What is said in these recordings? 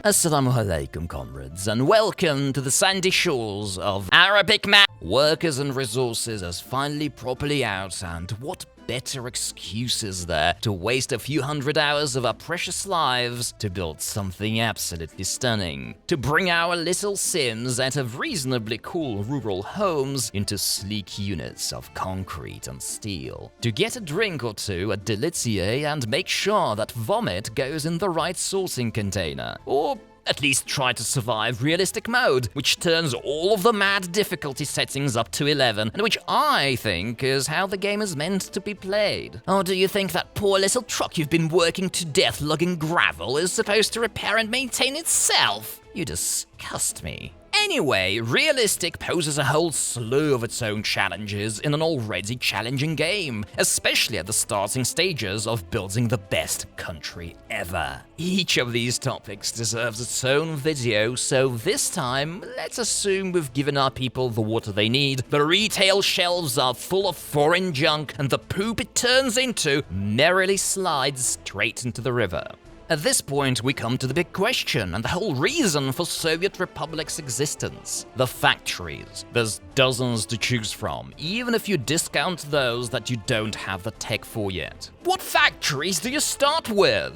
Assalamu alaikum, comrades, and welcome to the sandy shores of Arabic map. Workers and resources is finally properly out, and what better excuse is there to waste a few hundred hours of our precious lives to build something absolutely stunning, to bring our little Sims out of reasonably cool rural homes into sleek units of concrete and steel, to get a drink or two at Delitier and make sure that vomit goes in the right sorting container, or at least try to survive realistic mode, which turns all of the mad difficulty settings up to 11, and which I think is how the game is meant to be played. Or do you think that poor little truck you've been working to death lugging gravel is supposed to repair and maintain itself? You disgust me. Anyway, realistic poses a whole slew of its own challenges in an already challenging game, especially at the starting stages of building the best country ever. Each of these topics deserves its own video, so this time, let's assume we've given our people the water they need, the retail shelves are full of foreign junk, and the poop it turns into merrily slides straight into the river. At this point, we come to the big question, and the whole reason for Soviet Republic's existence. The factories. There's dozens to choose from, even if you discount those that you don't have the tech for yet. What factories do you start with?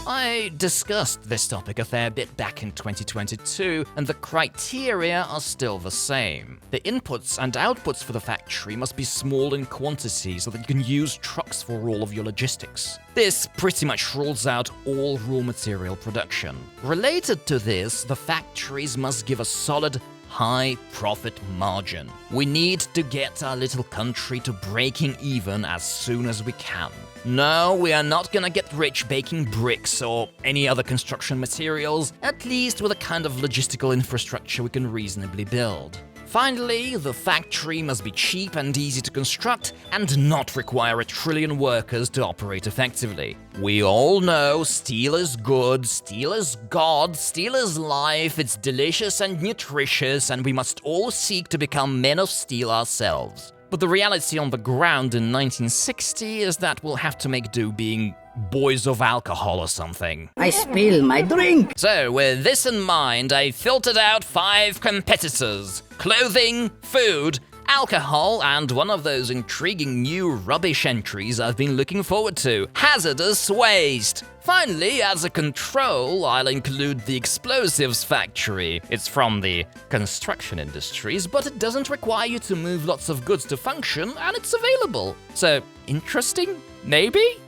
I discussed this topic a fair bit back in 2022, and the criteria are still the same. The inputs and outputs for the factory must be small in quantity so that you can use trucks for all of your logistics. This pretty much rules out all raw material production. Related to this, the factories must give a solid high profit margin. We need to get our little country to breaking even as soon as we can. No, we are not gonna get rich baking bricks or any other construction materials, at least with a kind of logistical infrastructure we can reasonably build. Finally, the factory must be cheap and easy to construct and not require 1 trillion workers to operate effectively. We all know steel is good, steel is God, steel is life, it's delicious and nutritious, and we must all seek to become men of steel ourselves. But the reality on the ground in 1960 is that we'll have to make do being boys of alcohol or something. I spill my drink! So, with this in mind, I filtered out 5 competitors: clothing, food, alcohol, and one of those intriguing new rubbish entries I've been looking forward to: hazardous waste. Finally, as a control, I'll include the explosives factory. It's from the construction industries, but it doesn't require you to move lots of goods to function, and it's available. So, interesting? Maybe?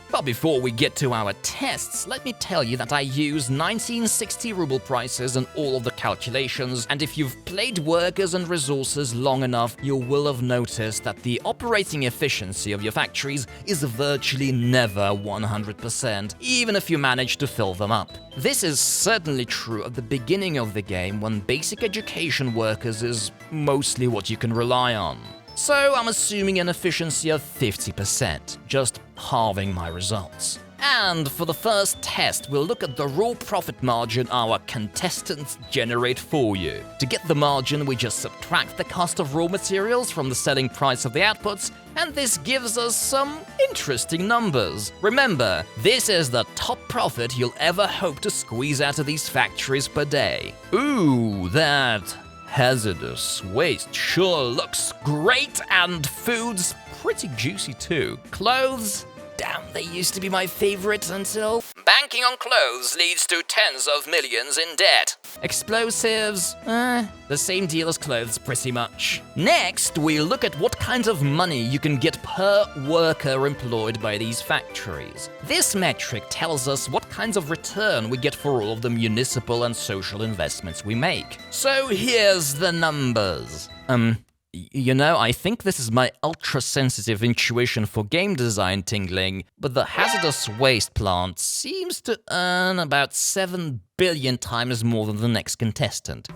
But before we get to our tests, let me tell you that I use 1960 ruble prices in all of the calculations, and if you've played workers and resources long enough, you will have noticed that the operating efficiency of your factories is virtually never 100%, even if you manage to fill them up. This is certainly true at the beginning of the game, when basic education workers is mostly what you can rely on. So I'm assuming an efficiency of 50%, just halving my results. And for the first test, we'll look at the raw profit margin our contestants generate for you. To get the margin, we just subtract the cost of raw materials from the selling price of the outputs, and this gives us some interesting numbers. Remember, this is the top profit you'll ever hope to squeeze out of these factories per day. Ooh, that hazardous waste sure looks great, and food's pretty juicy too. Clothes? Damn, they used to be my favorite until banking on clothes leads to tens of millions in debt. Explosives? The same deal as clothes pretty much. Next, we look at what kinds of money you can get per worker employed by these factories. This metric tells us what kinds of return we get for all of the municipal and social investments we make. So here's the numbers. You know, I think this is my ultra-sensitive intuition for game design tingling, but the hazardous waste plant seems to earn about 7 billion times more than the next contestant.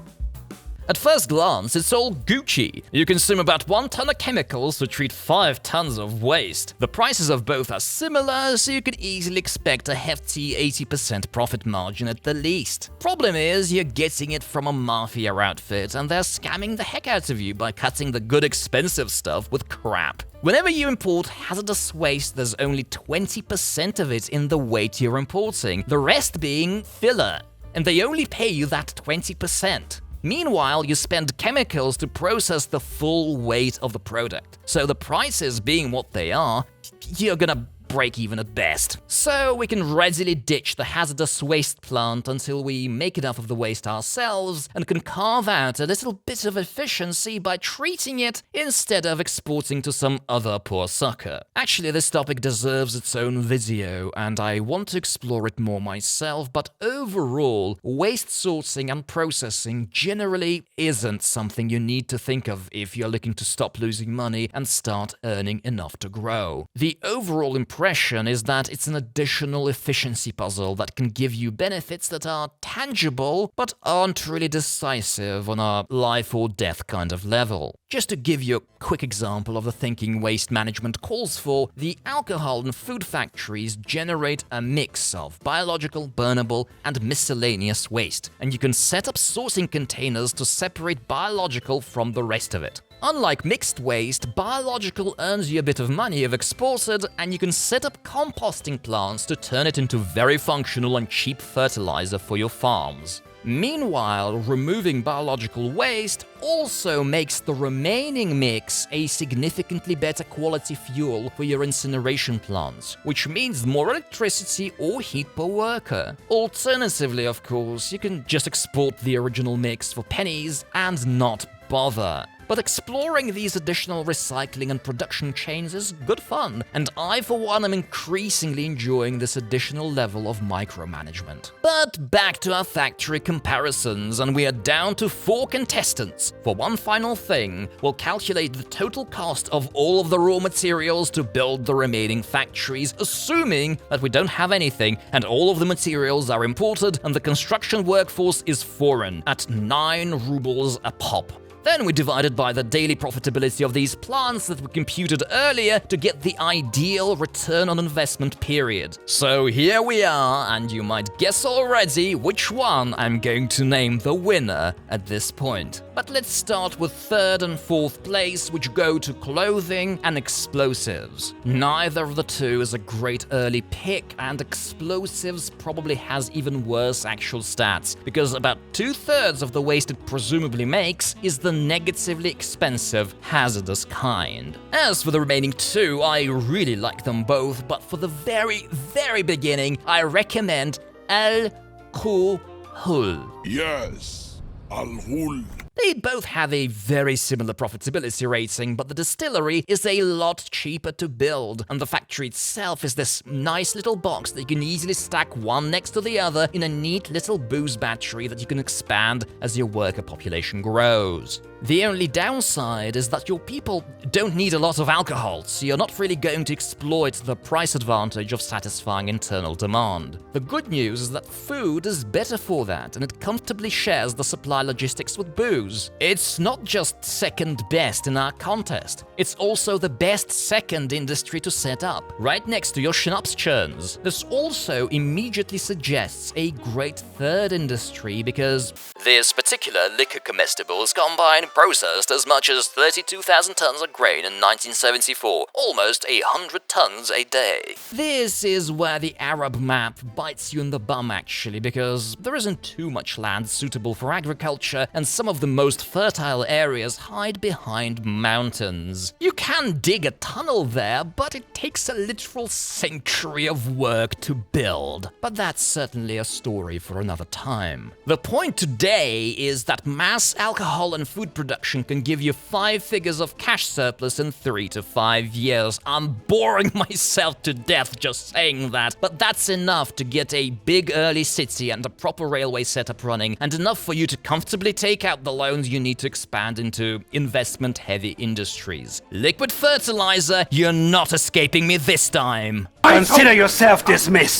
At first glance, it's all Gucci. You consume about 1 ton of chemicals to treat 5 tons of waste. The prices of both are similar, so you could easily expect a hefty 80% profit margin at the least. Problem is, you're getting it from a mafia outfit, and they're scamming the heck out of you by cutting the good expensive stuff with crap. Whenever you import hazardous waste, there's only 20% of it in the weight you're importing, the rest being filler, and they only pay you that 20%. Meanwhile, you spend chemicals to process the full weight of the product. So the prices being what they are, you're gonna break even at best. So we can readily ditch the hazardous waste plant until we make enough of the waste ourselves and can carve out a little bit of efficiency by treating it instead of exporting to some other poor sucker. Actually, this topic deserves its own video, and I want to explore it more myself, but overall, waste sorting and processing generally isn't something you need to think of if you're looking to stop losing money and start earning enough to grow. The overall impression is that it's an additional efficiency puzzle that can give you benefits that are tangible but aren't really decisive on a life or death kind of level. Just to give you a quick example of the thinking waste management calls for, the alcohol and food factories generate a mix of biological, burnable, and miscellaneous waste, and you can set up sorting containers to separate biological from the rest of it. Unlike mixed waste, biological earns you a bit of money if exported, and you can set up composting plants to turn it into very functional and cheap fertilizer for your farms. Meanwhile, removing biological waste also makes the remaining mix a significantly better quality fuel for your incineration plants, which means more electricity or heat per worker. Alternatively, of course, you can just export the original mix for pennies and not bother. But exploring these additional recycling and production chains is good fun, and I for one am increasingly enjoying this additional level of micromanagement. But back to our factory comparisons, and we are down to 4 contestants. For one final thing, we'll calculate the total cost of all of the raw materials to build the remaining factories, assuming that we don't have anything and all of the materials are imported and the construction workforce is foreign, at 9 rubles a pop. Then we divided by the daily profitability of these plants that we computed earlier to get the ideal return on investment period. So here we are, and you might guess already which one I'm going to name the winner at this point. But let's start with 3rd and 4th place, which go to clothing and explosives. Neither of the two is a great early pick, and explosives probably has even worse actual stats, because about 2/3 of the waste it presumably makes is the negatively expensive hazardous kind. As for the remaining 2, I really like them both, but for the very beginning, I recommend alcohol. Yes, alcohol. They both have a very similar profitability rating, but the distillery is a lot cheaper to build, and the factory itself is this nice little box that you can easily stack one next to the other in a neat little booze battery that you can expand as your worker population grows. The only downside is that your people don't need a lot of alcohol, so you're not really going to exploit the price advantage of satisfying internal demand. The good news is that food is better for that, and it comfortably shares the supply logistics with booze. It's not just second best in our contest, it's also the best second industry to set up, right next to your schnapps churns. This also immediately suggests a great third industry because this particular liquor comestibles combine processed as much as 32,000 tons of grain in 1974, almost 100 tons a day. This is where the Arab map bites you in the bum actually, because there isn't too much land suitable for agriculture, and some of the most fertile areas hide behind mountains. You can dig a tunnel there, but it takes a literal century of work to build. But that's certainly a story for another time. The point today is that mass alcohol and food production can give you 5 figures of cash surplus in 3 to 5 years. I'm boring myself to death just saying that, but that's enough to get a big early city and a proper railway setup running, and enough for you to comfortably take out the loans you need to expand into investment-heavy industries. Liquid fertilizer, you're not escaping me this time. Consider yourself dismissed.